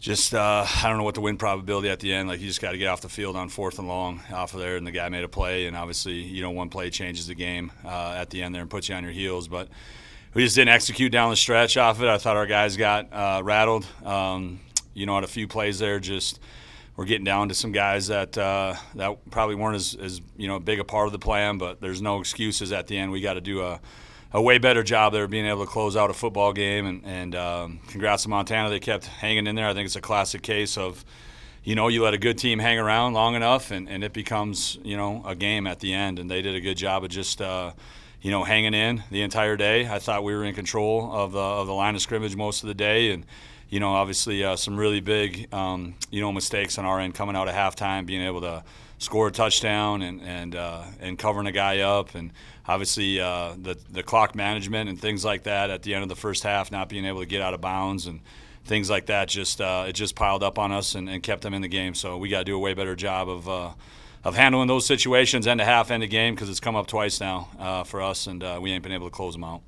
Just I don't know what the win probability at the end. Like, you just got to get off the field on 4th and long off of there, and the guy made a play, and obviously, one play changes the game at the end there and puts you on your heels. But we just didn't execute down the stretch off it. I thought our guys got rattled. At a few plays there, just we're getting down to some guys that probably weren't as big a part of the plan. But there's no excuses at the end. We got to do a way better job there of being able to close out a football game. And congrats to Montana. They kept hanging in there. I think it's a classic case of, you let a good team hang around long enough and it becomes, a game at the end. And they did a good job of just, hanging in the entire day. I thought we were in control of the line of scrimmage most of the day. And, obviously some really big, mistakes on our end coming out of halftime, being able to score a touchdown and covering a guy up, and obviously the clock management and things like that at the end of the first half, not being able to get out of bounds and things like that. It just piled up on us and kept them in the game. So we got to do a way better job of handling those situations end of half, end of game, because it's come up twice now for us, and we ain't been able to close them out.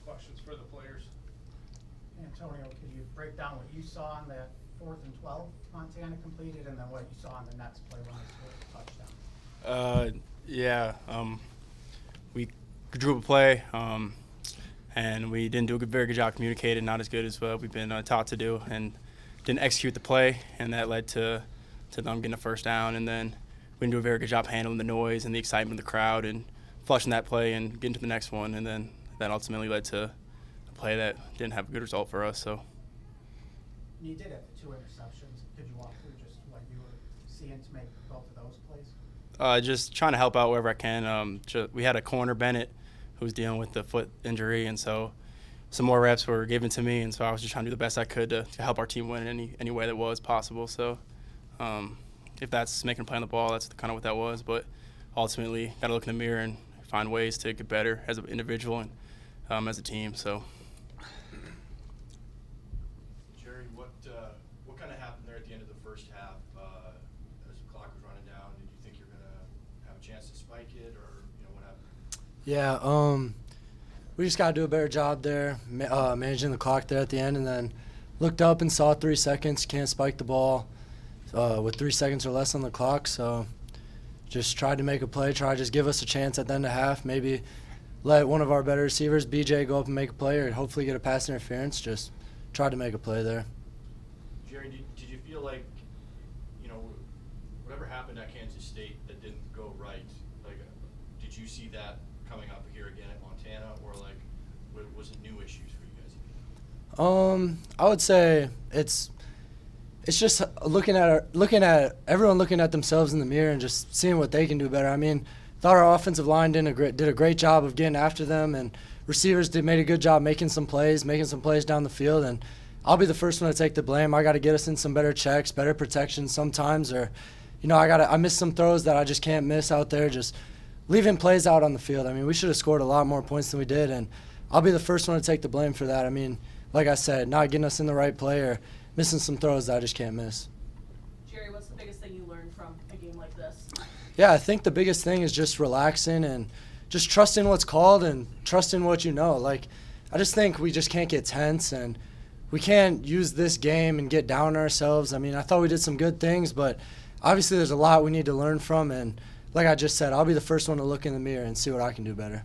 Questions for the players? Antonio, can you break down what you saw on that 4th and 12 Montana completed, and then what you saw on the next play when they scored the touchdown? We drew a play, and we didn't do a very good job communicating, not as good as we've been taught to do, and didn't execute the play, and that led to them getting a first down. And then we didn't do a very good job handling the noise and the excitement of the crowd and flushing that play and getting to the next one. And then that ultimately led to a play that didn't have a good result for us. So You did have the 2 interceptions. Could you walk through just what you were seeing to make both of those plays? Just trying to help out wherever I can. We had a corner, Bennett, who was dealing with the foot injury, and so some more reps were given to me, and so I was just trying to do the best I could to help our team win in any way that was possible. So if that's making a play on the ball, that's kind of what that was. But ultimately, got to look in the mirror and find ways to get better as an individual and as a team. So. Jerry, what kind of happened there at the end of the first half as the clock was running down? Did you think you were going to have a chance to spike it, or what happened? Yeah, we just got to do a better job there, managing the clock there at the end, and then looked up and saw 3 seconds. Can't spike the ball with 3 seconds or less on the clock. So just tried to make a play, try to just give us a chance at the end of half, maybe let one of our better receivers, BJ, go up and make a play, or hopefully get a pass interference. Just tried to make a play there. Jerry, did you feel like, whatever happened at Kansas State that didn't go right, did you see that coming up here again at Montana, or was it new issues for you guys? I would say it's just looking at everyone looking at themselves in the mirror and just seeing what they can do better. I mean, thought our offensive line did a great job of getting after them, and receivers made a good job making some plays down the field. And I'll be the first one to take the blame. I got to get us in some better checks, better protection sometimes, or I missed some throws that I just can't miss out there, just leaving plays out on the field. I mean, we should have scored a lot more points than we did, and I'll be the first one to take the blame for that. I mean, like I said, not getting us in the right play or missing some throws that I just can't miss. Jerry, what's the biggest thing you learned from a game like this? Yeah, I think the biggest thing is just relaxing and just trusting what's called and trusting what you know. I just think we just can't get tense, and we can't use this game and get down on ourselves. I mean, I thought we did some good things, but obviously there's a lot we need to learn from, and like I just said, I'll be the first one to look in the mirror and see what I can do better.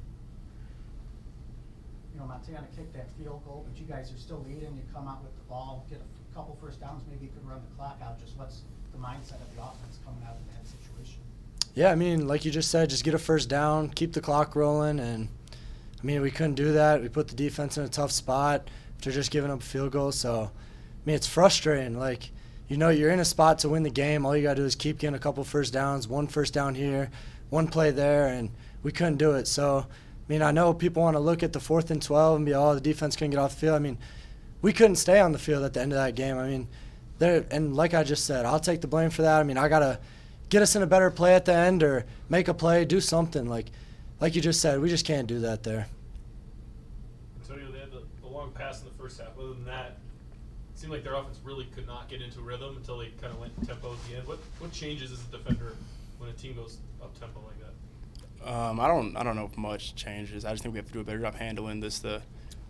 Montana kicked that field goal, but you guys are still leading. You come out with the ball, get a couple first downs, maybe you could run the clock out. Just what's the mindset of the offense coming out in that situation? Yeah, I mean, like you just said, just get a first down, keep the clock rolling, and I mean, we couldn't do that. We put the defense in a tough spot after just giving up a field goal. So, I mean, it's frustrating. You're in a spot to win the game. All you got to do is keep getting a couple first downs, one first down here, one play there, and we couldn't do it. So, I mean, I know people want to look at the 4th and 12 and be, the defense couldn't get off the field. I mean, we couldn't stay on the field at the end of that game. I mean, and like I just said, I'll take the blame for that. I mean, I got to get us in a better play at the end or make a play, do something. Like you just said, we just can't do that there. Antonio, they had the long pass in the first half. Other than that, it seemed like their offense really could not get into rhythm until they kind of went tempo at the end. What changes as a defender when a team goes up tempo like that? I don't know if much changes. I just think we have to do a better job handling the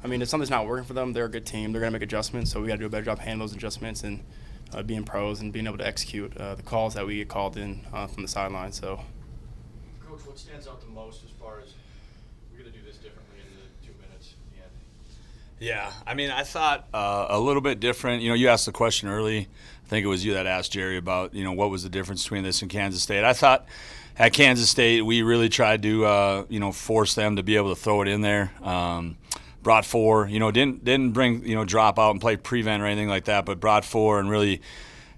I mean, if something's not working for them, they're a good team. They're going to make adjustments, so we got to do a better job handling those adjustments and being pros and being able to execute the calls that we get called in from the sideline. So, Coach, what stands out the most as far as we're going to do this differently in the 2 minutes at the end? Yeah, I mean, I thought a little bit different. You know, you asked the question early. I think it was you that asked Jerry about, you know, what was the difference between this and Kansas State. I thought at Kansas State we really tried to, you know, force them to be able to throw it in there. Brought four, you know, didn't bring, you know, drop out and play prevent or anything like that, but brought four and really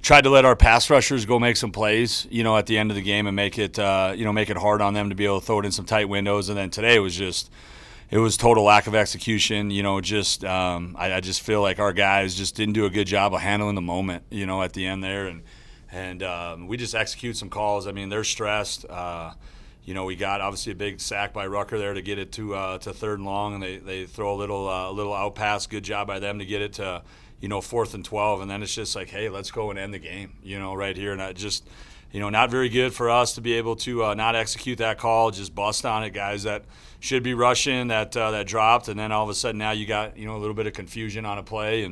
tried to let our pass rushers go make some plays, you know, at the end of the game and make it, you know, make it hard on them to be able to throw it in some tight windows. And then today it was total lack of execution. You know, just I just feel like our guys just didn't do a good job of handling the moment, you know, at the end there, and we just execute some calls. I mean, they're stressed. You know, we got obviously a big sack by Rucker there to get it to third and long, and they throw a little out pass. Good job by them to get it to, you know, 4th and 12, and then it's just like, hey, let's go and end the game, you know, right here. And I just, you know, not very good for us to be able to not execute that call, just bust on it, guys that should be rushing that dropped, and then all of a sudden now you got, you know, a little bit of confusion on a play,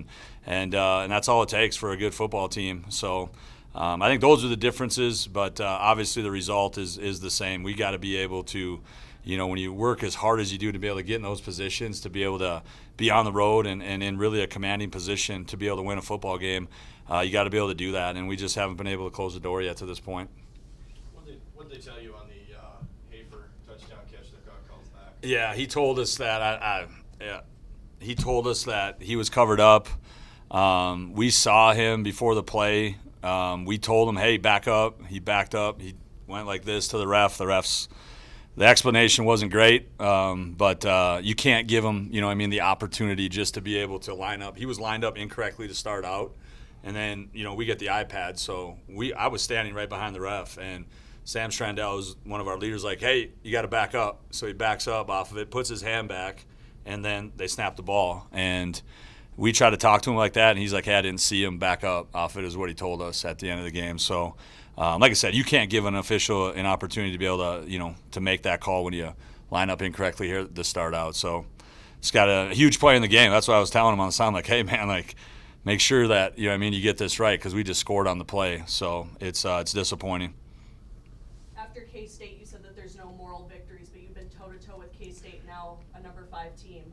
and that's all it takes for a good football team. So. I think those are the differences, but obviously the result is the same. We got to be able to, you know, when you work as hard as you do to be able to get in those positions, to be able to be on the road and in really a commanding position to be able to win a football game, you got to be able to do that, and we just haven't been able to close the door yet to this point. What did they tell you on the Hafer touchdown catch that got called back? Yeah, he told us that. He told us that he was covered up. We saw him before the play. We told him, hey, back up. He backed up. He went like this to the ref. The explanation wasn't great, but you can't give him, you know, I mean, the opportunity just to be able to line up. He was lined up incorrectly to start out, and then, you know, we get the iPad. So I was standing right behind the ref, and Sam Strandell is one of our leaders, like, hey, you got to back up. So he backs up off of it, puts his hand back, and then they snap the ball. And we try to talk to him like that, and he's like, hey, I didn't see him back up off it, is what he told us at the end of the game. So, like I said, you can't give an official an opportunity to be able to, you know, to make that call when you line up incorrectly here to start out. So it's got a huge play in the game. That's what I was telling him on the sound, like, hey, man, like, make sure that, you know what I mean, you get this right, because we just scored on the play. So it's disappointing. After K-State, you said that there's no moral victories, but you've been toe-to-toe with K-State, now a number 5 team.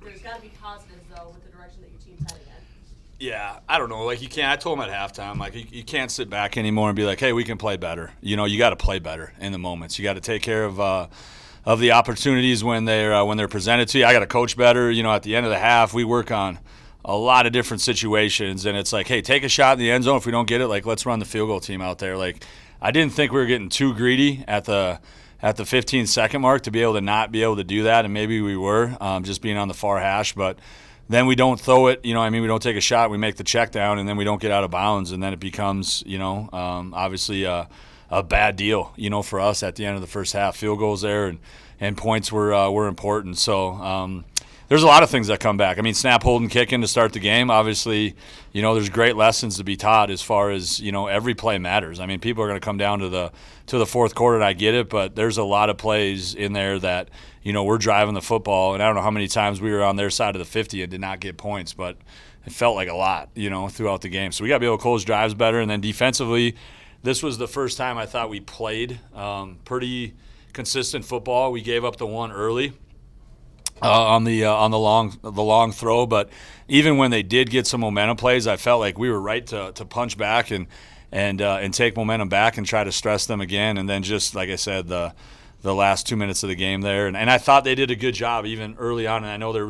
There's got to be positives, though, with the direction that your team's heading in. Yeah, I don't know. Like, you can't. I told him at halftime, like, you can't sit back anymore and be like, hey, we can play better. You know, you got to play better in the moments. You got to take care of the opportunities when they're presented to you. I got to coach better. You know, at the end of the half, we work on a lot of different situations, and it's like, hey, take a shot in the end zone. If we don't get it, like, let's run the field goal team out there. Like, I didn't think we were getting too greedy at the 15-second mark to be able to not be able to do that, and maybe we were, just being on the far hash. But then we don't throw it, you know, I mean, we don't take a shot, we make the check down, and then we don't get out of bounds, and then it becomes, you know, obviously a bad deal, you know, for us at the end of the first half. Field goals there and points were important. So there's a lot of things that come back. I mean, snap, hold, and kicking to start the game. Obviously, you know, there's great lessons to be taught as far as, you know, every play matters. I mean, people are going to come down to the fourth quarter, and I get it, but there's a lot of plays in there that, you know, we're driving the football, and I don't know how many times we were on their side of the 50 and did not get points, but it felt like a lot, you know, throughout the game. So we got to be able to close drives better, and then defensively, this was the first time I thought we played pretty consistent football. We gave up the one early. On the long throw, but even when they did get some momentum plays, I felt like we were right to punch back and take momentum back and try to stress them again. And then just like I said, the last 2 minutes of the game there, and I thought they did a good job even early on. And I know there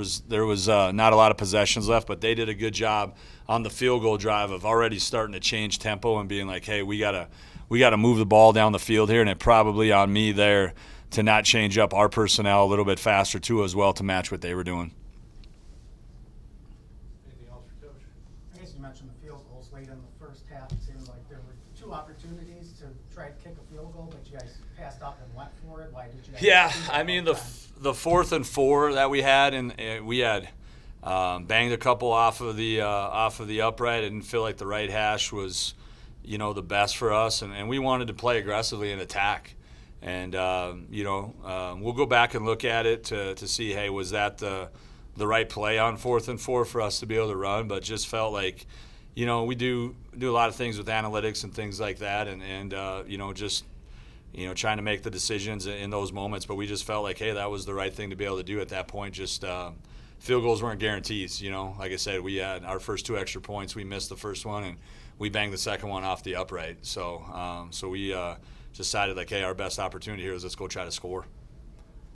was not a lot of possessions left, but they did a good job on the field goal drive of already starting to change tempo and being like, hey, we gotta move the ball down the field here, and it probably on me there to not change up our personnel a little bit faster too as well to match what they were doing. Anything else for Coach? I guess you mentioned the field goals late in the first half. It seemed like there were 2 opportunities to try to kick a field goal, but you guys passed up and went for it. Why did you guys? Yeah, I mean, the 4th and 4 that we had, and we had banged a couple off of the upright. I didn't feel like the right hash was, you know, the best for us, and we wanted to play aggressively and attack. And we'll go back and look at it to see, hey, was that the right play on 4th and 4 for us to be able to run? But just felt like, we do a lot of things with analytics and things like that, and just trying to make the decisions in those moments. But we just felt like, hey, that was the right thing to be able to do at that point. Just field goals weren't guarantees. Like I said, we had our first 2 extra points. We missed the first one, and we banged the second one off the upright. So we decided, like, hey, our best opportunity here is let's go try to score.